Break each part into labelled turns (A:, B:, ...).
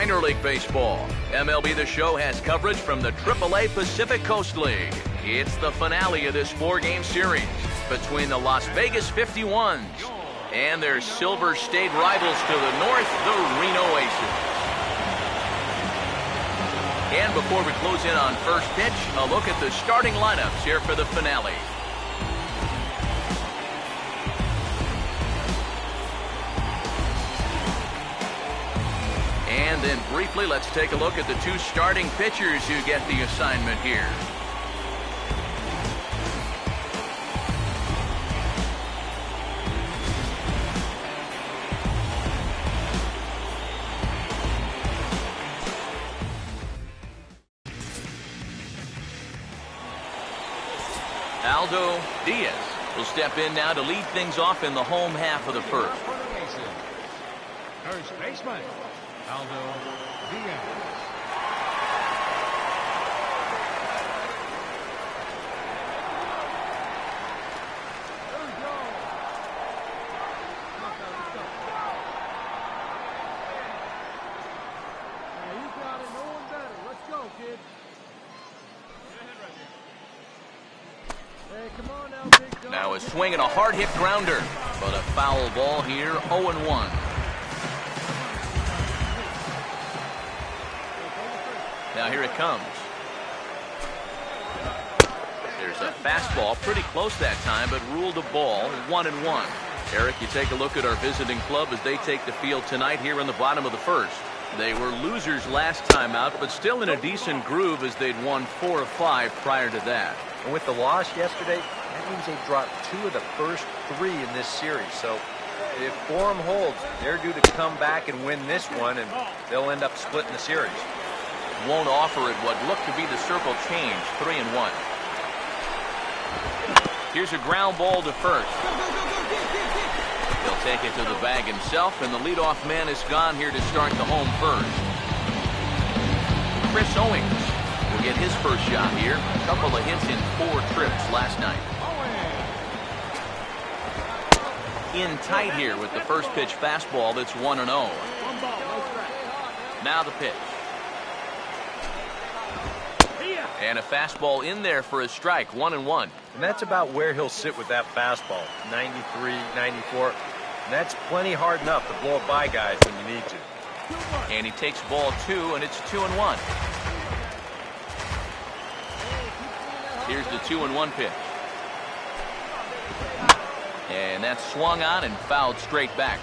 A: Minor League Baseball. MLB The Show has coverage from the AAA Pacific Coast League. It's the finale of this four-game series between the Las Vegas 51s and their Silver State rivals to the north, the Reno Aces. And before we close in on first pitch, a look at the starting lineups here for the finale. And then briefly, let's take a look at the two starting pitchers who get the assignment here. Aldo Diaz will step in now to lead things off in the home half of the first.
B: First baseman, Aldo Diaz. There we go. You got it. No one better. Let's go, kid. Hey, come on now, big dog.
A: Now a swing and a hard hit grounder, but a foul ball here, 0-1. Now here it comes. There's a fastball, pretty close that time, but ruled a ball, 1-1. Eric, you take a look at our visiting club as they take the field tonight here in the bottom of the first. They were losers last time out, but still in a decent groove as they'd won 4 of 5 prior to that.
C: And with the loss yesterday, that means they dropped 2 of the first 3 in this series. So if form holds, they're due to come back and win this one, and they'll end up splitting the series.
A: Won't offer it what looked to be the circle change, 3-1. Here's a ground ball to first. He'll take it to the bag himself, and the leadoff man is gone here to start the home first. Chris Owings will get his first shot here. A couple of hits in 4 trips last night. In tight here with the first pitch fastball that's 1-0. Now the pitch. And a fastball in there for a strike, 1-1.
C: And that's about where he'll sit with that fastball, 93, 94. And that's plenty hard enough to blow it by guys when you need to.
A: And he takes ball 2, and it's 2-1. Here's the 2-1 pitch. And that's swung on and fouled straight back.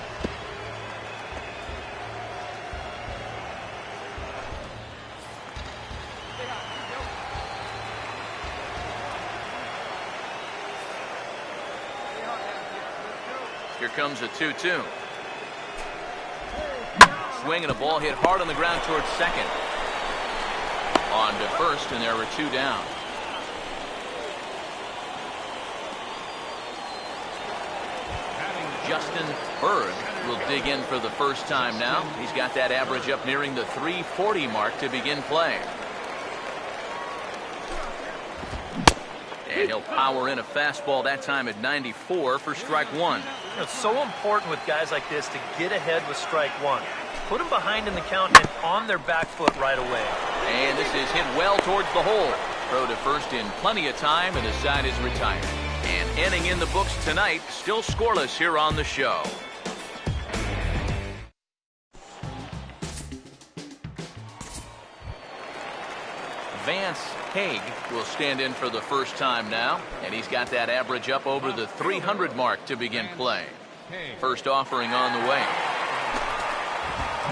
A: Here comes a 2-2. Swing and a ball hit hard on the ground towards second. On to first, and there were 2 down. Justin Berg will dig in for the first time now. He's got that average up nearing the 340 mark to begin play. And he'll power in a fastball that time at 94 for strike 1.
D: It's so important with guys like this to get ahead with strike 1. Put them behind in the count and on their back foot right away.
A: And this is hit well towards the hole. Throw to first in plenty of time, and the side is retired. And ending in the books tonight, still scoreless here on the show. Vance Haig will stand in for the first time now, and he's got that average up over the 300 mark to begin play. First offering on the way.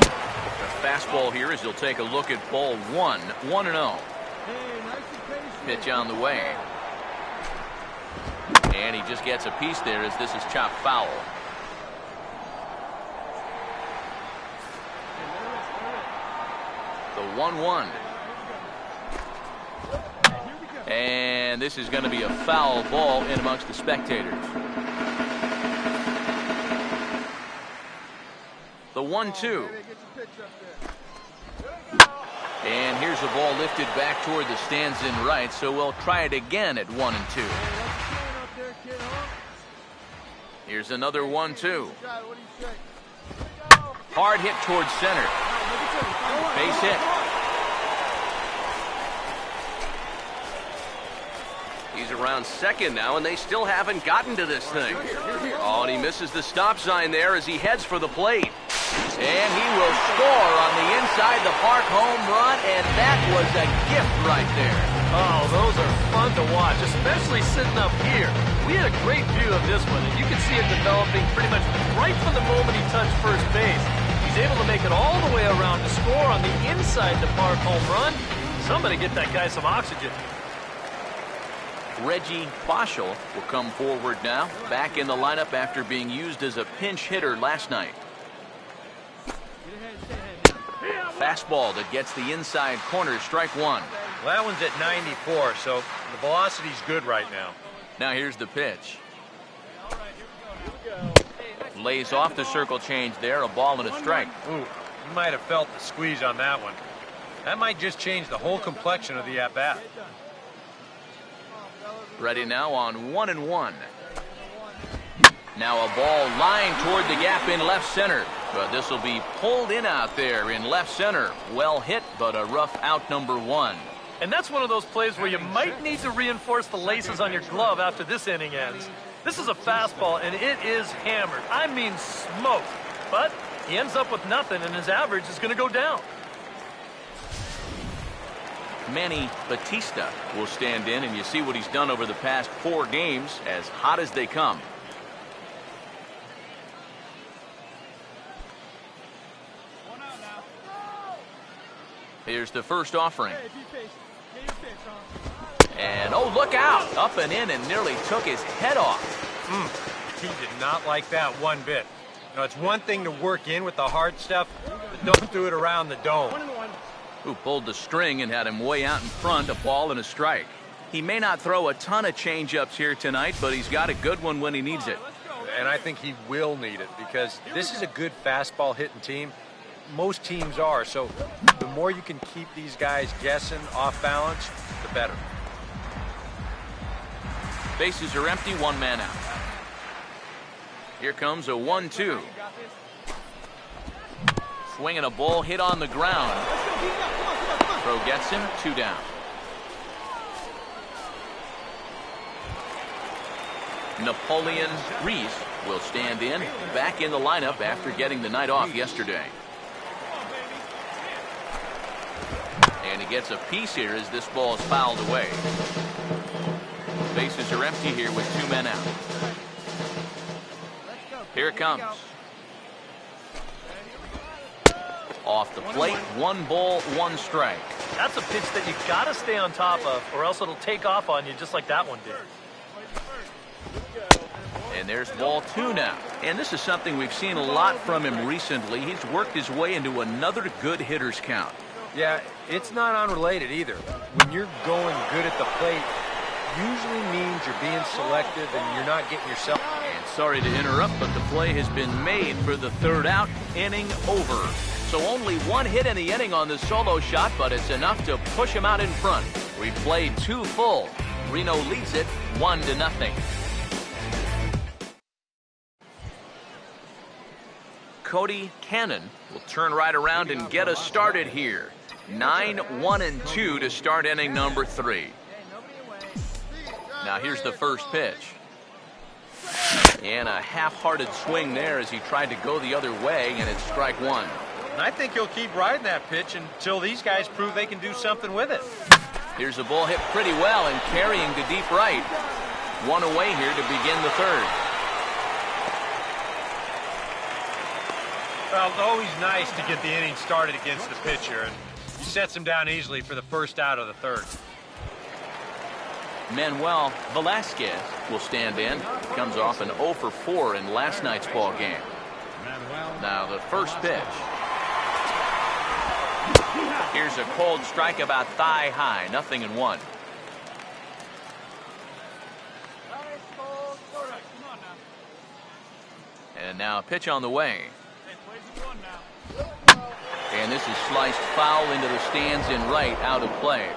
A: The fastball here as he'll take a look at ball 1, 1-0. Pitch on the way. And he just gets a piece there as this is chopped foul. The 1-1. And this is going to be a foul ball in amongst the spectators. The 1-2. And here's a ball lifted back toward the stands in right, so we'll try it again at 1 and 2. Here's another 1-2. Hard hit towards center. base hit. He's around second now, and they still haven't gotten to this thing. Oh, and he misses the stop sign there as he heads for the plate. And he will score on the inside the park home run, and that was a gift right there.
D: Oh, those are fun to watch, especially sitting up here. We had a great view of this one, and you can see it developing pretty much right from the moment he touched first base. He's able to make it all the way around to score on the inside the park home run. Somebody get that guy some oxygen.
A: Rtts Aaa will come forward now, back in the lineup after being used as a pinch hitter last night. Fastball that gets the inside corner, strike one.
C: Well, that one's at 94, so the velocity's good right now.
A: Now here's the pitch. Lays off the circle change there, a ball and a strike.
C: Ooh, you might have felt the squeeze on that one. That might just change the whole complexion of the at-bat.
A: Ready now on 1-1. Now a ball lined toward the gap in left center. But this will be pulled in out there in left center. Well hit, but a rough out, number one.
D: And that's one of those plays where you might need to reinforce the laces on your glove after this inning ends. This is a fastball, and it is hammered. I mean smoked. But he ends up with nothing, and his average is going to go down.
A: Manny Batista will stand in, and you see what he's done over the past 4 games, as hot as they come. Here's the first offering. And oh, look out! Up and in and nearly took his head off.
C: He did not like that one bit. You know, it's one thing to work in with the hard stuff, but don't do it around the dome.
A: Who pulled the string and had him way out in front, a ball and a strike. He may not throw a ton of changeups here tonight, but he's got a good one when he needs it.
C: And I think he will need it because this is a good fastball hitting team. Most teams are, so the more you can keep these guys guessing off balance, the better.
A: Bases are empty, 1 man out. Here comes a 1-2. Swinging a ball hit on the ground. Throw gets him, 2 down. Napoleon Reese will stand in, back in the lineup after getting the night off yesterday. And he gets a piece here as this ball is fouled away. Bases are empty here with 2 men out. Here it comes. Off the plate, 1 ball, 1 strike.
D: That's a pitch that you got to stay on top of, or else it'll take off on you just like that one did.
A: And there's ball 2 now. And this is something we've seen a lot from him recently. He's worked his way into another good hitter's count.
C: Yeah, it's not unrelated either. When you're going good at the plate, usually means you're being selective and you're not getting yourself.
A: And sorry to interrupt, but the play has been made for the 3rd out, inning over. So only 1 hit in the inning on the solo shot, but it's enough to push him out in front. We played 2 full. Reno leads it 1-0. Cody Cannon will turn right around and get us started here. 9-1-2 to start inning number 3. Now here's the first pitch. And a half-hearted swing there as he tried to go the other way, and it's strike 1.
C: And I think he'll keep riding that pitch until these guys prove they can do something with it.
A: Here's a ball hit pretty well and carrying to deep right. 1 away here to begin the 3rd.
C: Well, it's always nice to get the inning started against the pitcher, and he sets him down easily for the first out of the 3rd.
A: Manuel Velasquez will stand in. Comes off an 0 for 4 in last night's ball game. Now the first pitch. Here's a cold strike about thigh high, 0-1. And now a pitch on the way. And this is sliced foul into the stands in right, out of play.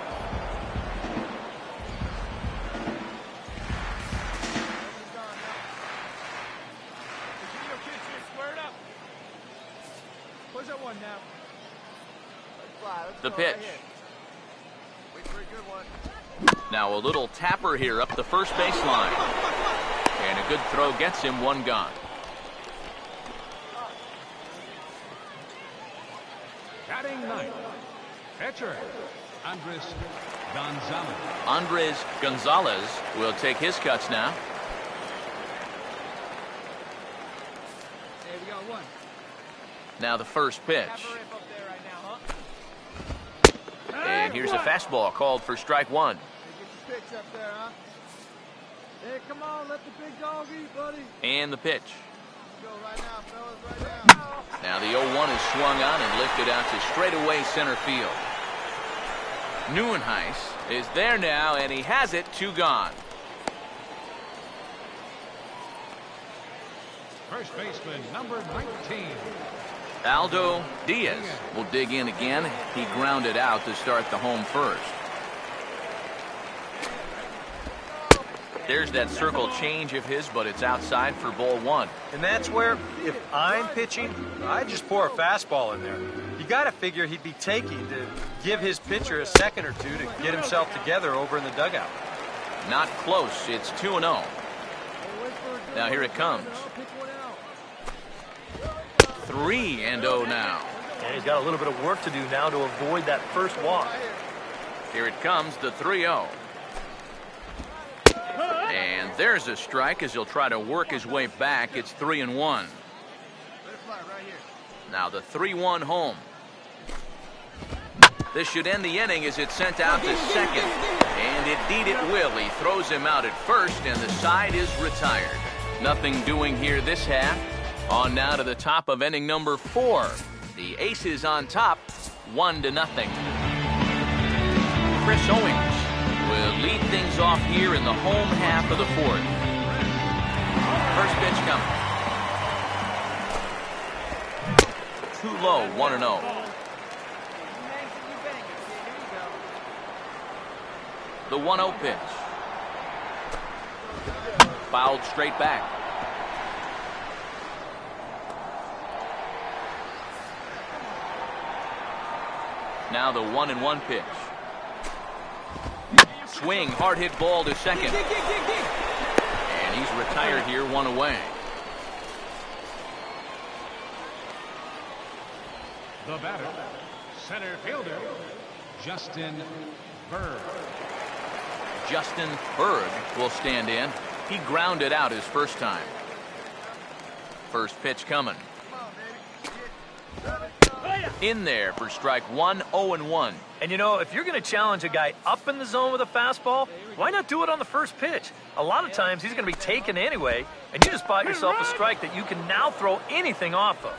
A: The pitch. Now a little tapper here up the first baseline. And a good throw gets him one gone.
B: Batting ninth, pitcher, Gonzalez.
A: Andres Gonzalez will take his cuts now.
B: Hey, we got one.
A: Now the first pitch. And here's a fastball called for strike one.
B: Hey, get the pitch up there, huh? Hey, come on, let the big dog eat, buddy.
A: And the pitch.
B: Let's go right now, fellas, right now.
A: Now the 0-1 is swung on and lifted out to straightaway center field. Neuenhuis is there now, and he has it, 2 gone.
B: First baseman, number 19.
A: Aldo Diaz will dig in again. He grounded out to start the home first. There's that circle change of his, but it's outside for ball 1.
C: And that's where, if I'm pitching, I'd just pour a fastball in there. You got to figure he'd be taking to give his pitcher a second or two to get himself together over in the dugout.
A: Not close. It's 2-0. Now here it comes. 3-0 now.
D: And he's got a little bit of work to do now to avoid that first walk.
A: Here it comes, the 3-0. And there's a strike as he'll try to work his way back. It's 3-1. Now the 3-1 home. This should end the inning as it's sent out to second. And indeed it will. He throws him out at first, and the side is retired. Nothing doing here this half. On now to the top of inning number 4. The Aces on top, 1-0. Chris Owings will lead things off here in the home half of the 4th. First pitch coming. Too low, 1-0. The 1-0 pitch. Fouled straight back. Now the 1-1 pitch. Swing, hard hit ball to second. And he's retired here, 1 away.
B: The batter, center fielder, Justin Berg.
A: Justin Berg will stand in. He grounded out his first time. First pitch coming. In there for strike 1, 0-1.
D: And you know, if you're going to challenge a guy up in the zone with a fastball, why not do it on the first pitch? A lot of times he's going to be taken anyway, and you just bought yourself a strike that you can now throw anything off of.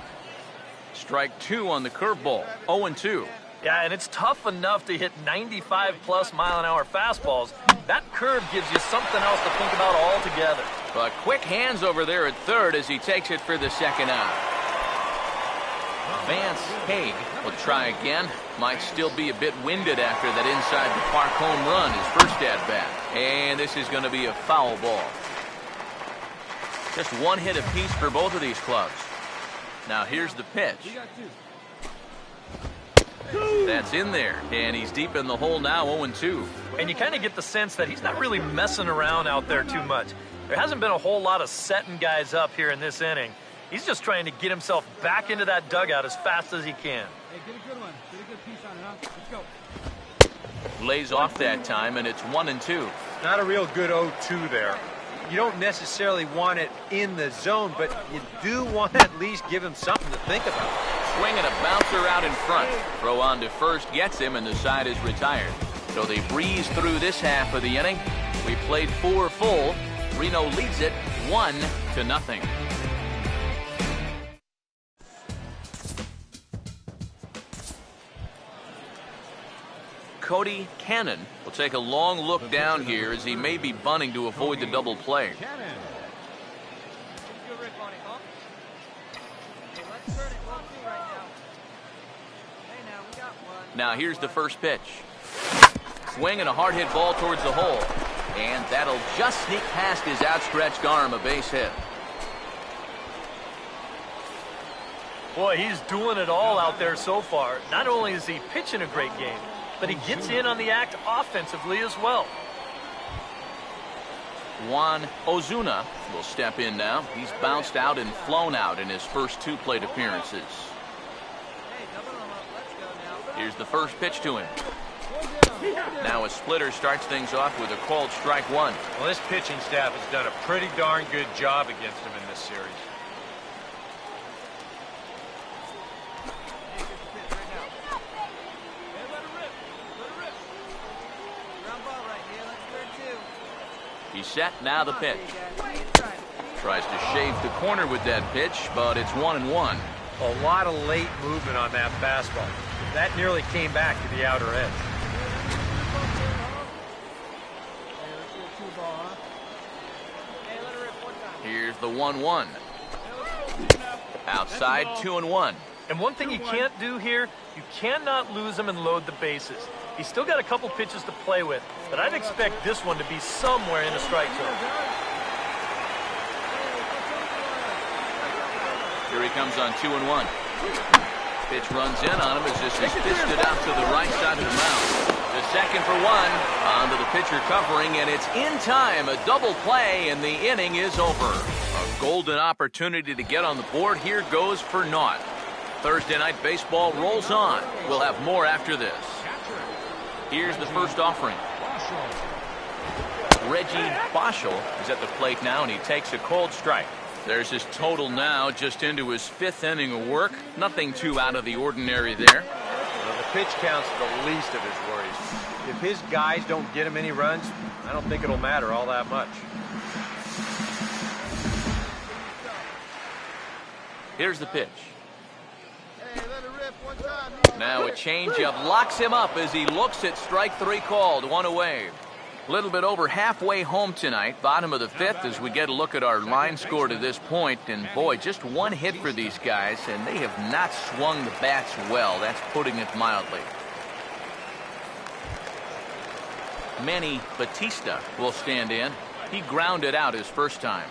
A: Strike 2 on the curveball, 0-2.
D: Yeah, and it's tough enough to hit 95+ mile-an-hour fastballs. That curve gives you something else to think about altogether.
A: But quick hands over there at third as he takes it for the second out. Vance Haig will try again. Might still be a bit winded after that inside the park home run, his first at-bat. And this is going to be a foul ball. Just 1 hit apiece for both of these clubs. Now here's the pitch. That's in there, and he's deep in the hole now, 0-2.
D: And you kind of get the sense that he's not really messing around out there too much. There hasn't been a whole lot of setting guys up here in this inning. He's just trying to get himself back into that dugout as fast as he can.
B: Hey, get a good one. Get a good piece on it, huh? Let's go.
A: Lays off that time, and it's 1-2.
C: Not a real good 0-2 there. You don't necessarily want it in the zone, but you do want to at least give him something to think about.
A: Swing and a bouncer out in front. Throw on to first gets him, and the side is retired. So they breeze through this half of the inning. We played 4 full. Reno leads it 1-0. Cody Cannon will take a long look down here as he may be bunting to avoid the double play. Now here's the first pitch. Swing and a hard hit ball towards the hole. And that'll just sneak past his outstretched arm, a base hit.
D: Boy, he's doing it all out there so far. Not only is he pitching a great game, but he gets in on the act offensively as well.
A: Juan Ozuna will step in now. He's bounced out and flown out in his first 2 plate appearances. Here's the first pitch to him. Now a splitter starts things off with a called strike 1.
C: Well, this pitching staff has done a pretty darn good job against him in this series.
A: He's set, now the pitch. Tries to shave the corner with that pitch, but it's 1-1.
C: A lot of late movement on that fastball. That nearly came back to the outer edge.
A: Here's the 1-1. Outside, 2-1.
D: And one thing you can't do here, you cannot lose him and load the bases. He's still got a couple pitches to play with, but I'd expect this one to be somewhere in the strike zone.
A: Here he comes on 2-1. Pitch runs in on him as this is fisted out to the right side of the mound. The second for 1 onto the pitcher covering, and it's in time. A double play, and the inning is over. A golden opportunity to get on the board here goes for naught. Thursday Night Baseball rolls on. We'll have more after this. Here's the first offering. Reggie Boschel is at the plate now, and he takes a cold strike. There's his total now, just into his 5th inning of work. Nothing too out of the ordinary there.
C: Well, the pitch count's the least of his worries. If his guys don't get him any runs, I don't think it'll matter all that much.
A: Here's the pitch. Now a changeup locks him up as he looks at strike 3 called. 1 away. A little bit over halfway home tonight, bottom of the 5th, as we get a look at our line score to this point. And boy, just 1 hit for these guys, and they have not swung the bats well. That's putting it mildly. Manny Batista will stand in. He grounded out his first time.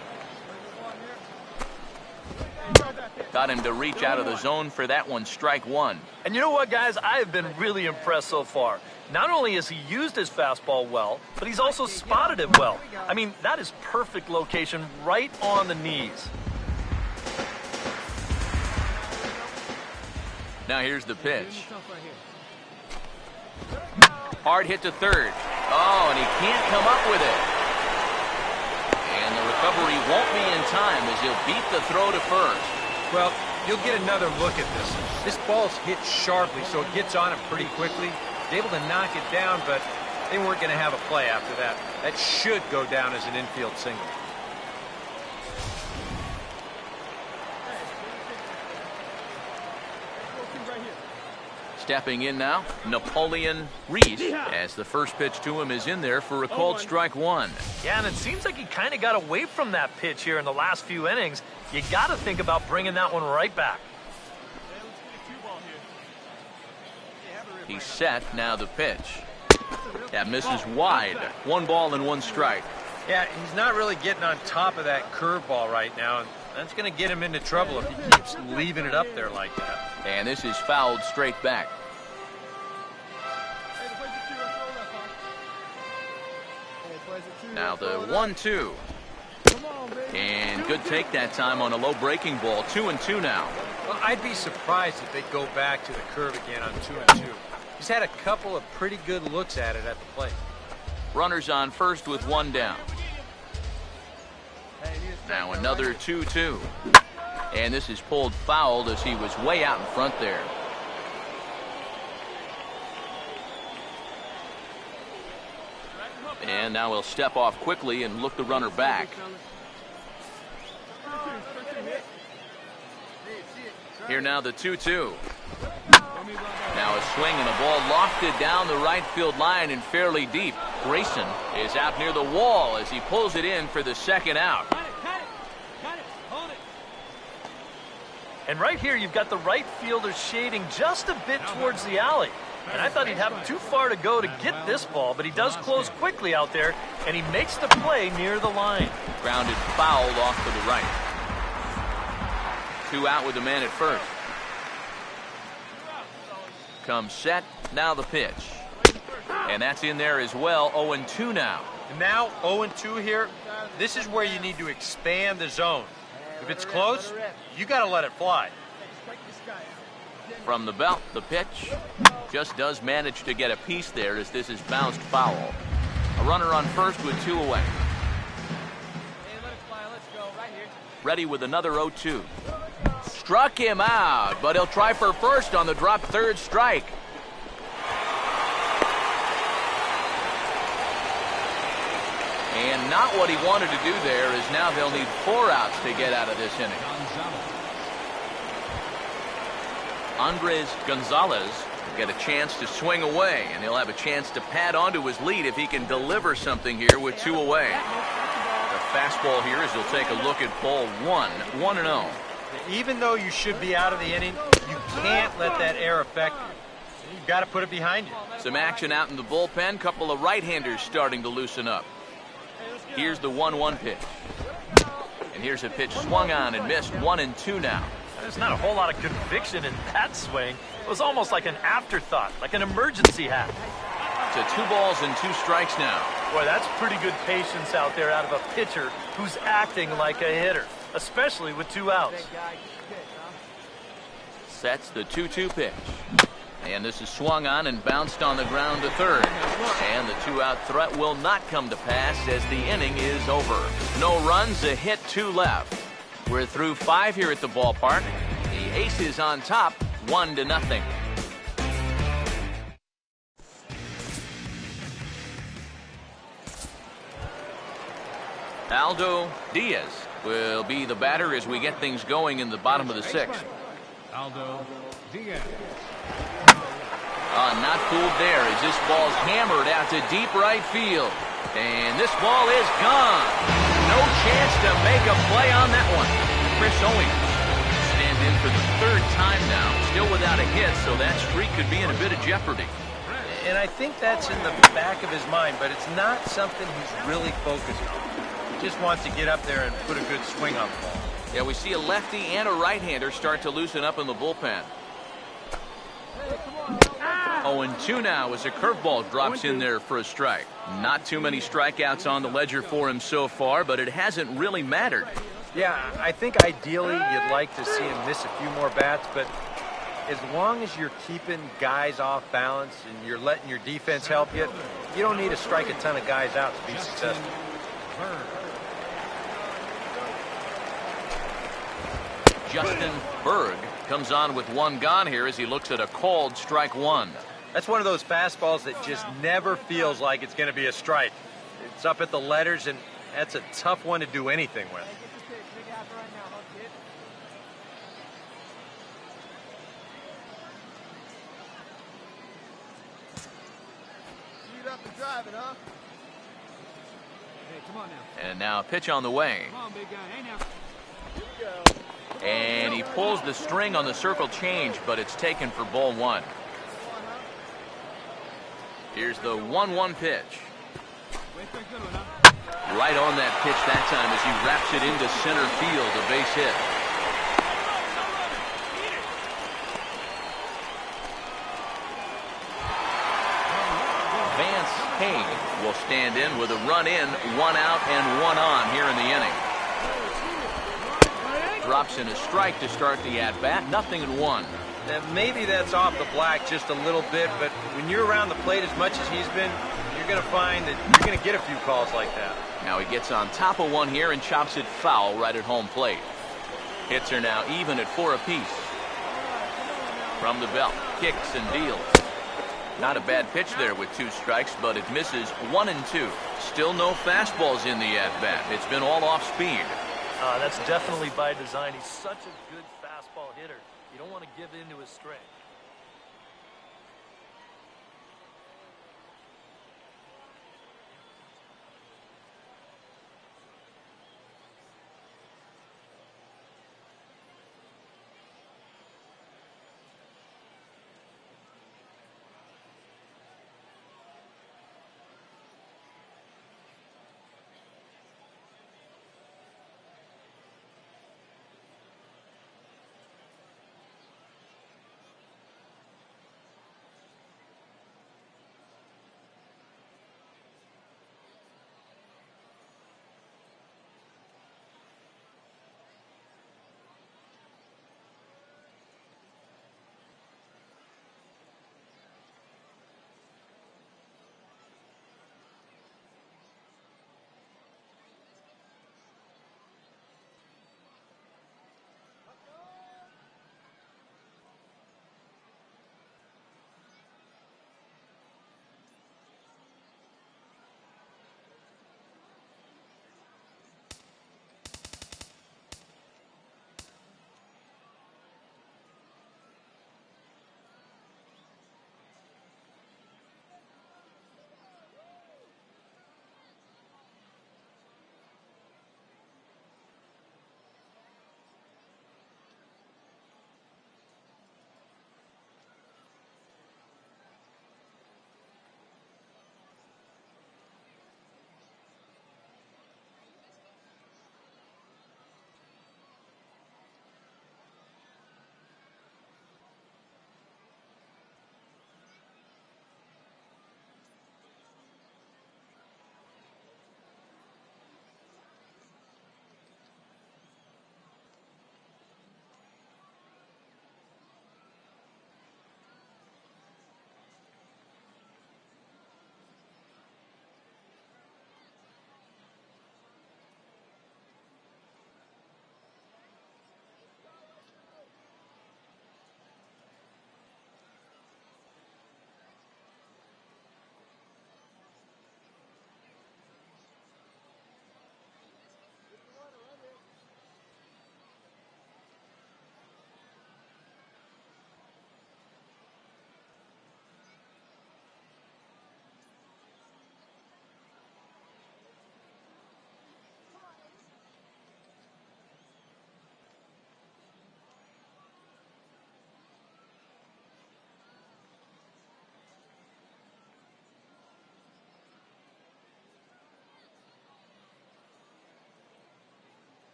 A: Got him to reach out of the zone for that one, strike 1.
D: And you know what, guys? I have been really impressed so far. Not only has he used his fastball well, but he's also spotted it well. I mean, that is perfect location right on the knees.
A: Now here's the pitch. Hard hit to third. Oh, and he can't come up with it. And the recovery won't be in time as he'll beat the throw to first.
C: Well, you'll get another look at this. This ball's hit sharply, so it gets on him pretty quickly. He's able to knock it down, but they weren't going to have a play after that. That should go down as an infield single.
A: Stepping in now, Napoleon Rtts, as the first pitch to him is in there for a called strike 1.
D: Yeah, and it seems like he kind of got away from that pitch here in the last few innings. You got to think about bringing that one right back.
A: He's set, now the pitch. That misses wide. 1 ball and 1 strike.
C: Yeah, he's not really getting on top of that curveball right now, and that's going to get him into trouble if he keeps leaving it up there like that.
A: And this is fouled straight back. Now the 1-2. And good take that time on a low breaking ball. 2-2 now.
C: Well, I'd be surprised if they go back to the curve again on 2-2. He's had a couple of pretty good looks at it at the plate.
A: Runners on first with 1 down. Now another 2-2. And this is pulled fouled as he was way out in front there. And now he'll step off quickly and look the runner back. Here now the 2-2. Now a swing and a ball lofted down the right field line and fairly deep. Grayson is out near the wall as he pulls it in for the second out.
D: And right here, you've got the right fielder shading just a bit towards the alley. And I thought he'd have too far to go to get this ball, but he does close quickly out there, and he makes the play near the line.
A: Grounded foul off to the right. 2 out with the man at first. comes set. Now the pitch. And that's in there as well. 0-2 now.
C: And now 0-2 here. This is where you need to expand the zone. If it's close, you got to let it fly.
A: From the belt, the pitch just does manage to get a piece there as this is bounced foul. A runner on first with 2 away. Ready with another 0-2. Struck him out, but he'll try for first on the drop third strike. And not what he wanted to do there, is now they'll need 4 outs to get out of this inning. Andres Gonzalez will get a chance to swing away, and he'll have a chance to pad onto his lead if he can deliver something here with 2 away. The fastball here as he'll take a look at ball 1, 1-0.
C: Even though you should be out of the inning, you can't let that air affect you. You've got to put it behind you.
A: Some action out in the bullpen. Couple of right-handers starting to loosen up. Here's the 1-1 pitch. And here's a pitch swung on and missed. 1-2 now.
D: There's not a whole lot of conviction in that swing. It was almost like an afterthought, like an emergency hack.
A: To 2 balls and 2 strikes now.
D: Boy, that's pretty good patience out there out of a pitcher who's acting like a hitter, especially with 2 outs.
A: Sets the 2-2 pitch. And this is swung on and bounced on the ground to third. And the 2-out threat will not come to pass as the inning is over. No runs, a hit, 2 left. We're through 5 here at the ballpark. The Aces on top, 1-0. Aldo Diaz will be the batter as we get things going in the bottom of the 6th.
E: Aldo Diaz.
A: Not fooled there as this ball's hammered out to deep right field. And this ball is gone. No chance to make a play on that one. Chris Owings stands in for the 3rd time now, still without a hit, so that streak could be in a bit of jeopardy.
C: And I think that's in the back of his mind, but it's not something he's really focused on. He just wants to get up there and put a good swing on the ball.
A: Yeah, we see a lefty and a right-hander start to loosen up in the bullpen. 0-2 now as a curveball drops in there for a strike. Not too many strikeouts on the ledger for him so far, but it hasn't really mattered.
C: Yeah, I think ideally you'd like to see him miss a few more bats, but as long as you're keeping guys off balance and you're letting your defense help you, you don't need to strike a ton of guys out to be successful.
A: Justin Berg comes on with 1 gone here as he looks at a called strike 1.
C: That's one of those fastballs that just never feels like it's going to be a strike. It's up at the letters, and that's a tough one to do anything with.
B: Speed up and drive it, huh?
E: Hey, come on now.
A: And now a pitch on the way.
E: Come on, big guy. Hey, now.
A: And he pulls the string on the circle change, but it's taken for ball 1. Here's the 1-1 pitch. Right on that pitch that time as he wraps it into center field, a base hit. Vance Haig will stand in with a run in, 1 out and 1 on here in the inning. Drops in a strike to start the at-bat, 0-1.
C: Maybe that's off the black just a little bit, but when you're around the plate as much as he's been, you're going to find that you're going to get a few calls like that.
A: Now he gets on top of one here and chops it foul right at home plate. Hits are now even at 4 apiece. From the belt, kicks and deals. Not a bad pitch there with 2 strikes, but it misses 1-2. Still no fastballs in the at-bat. It's been all off speed.
D: That's definitely by design. He's such a good fastball hitter. You don't want to give in to his strength.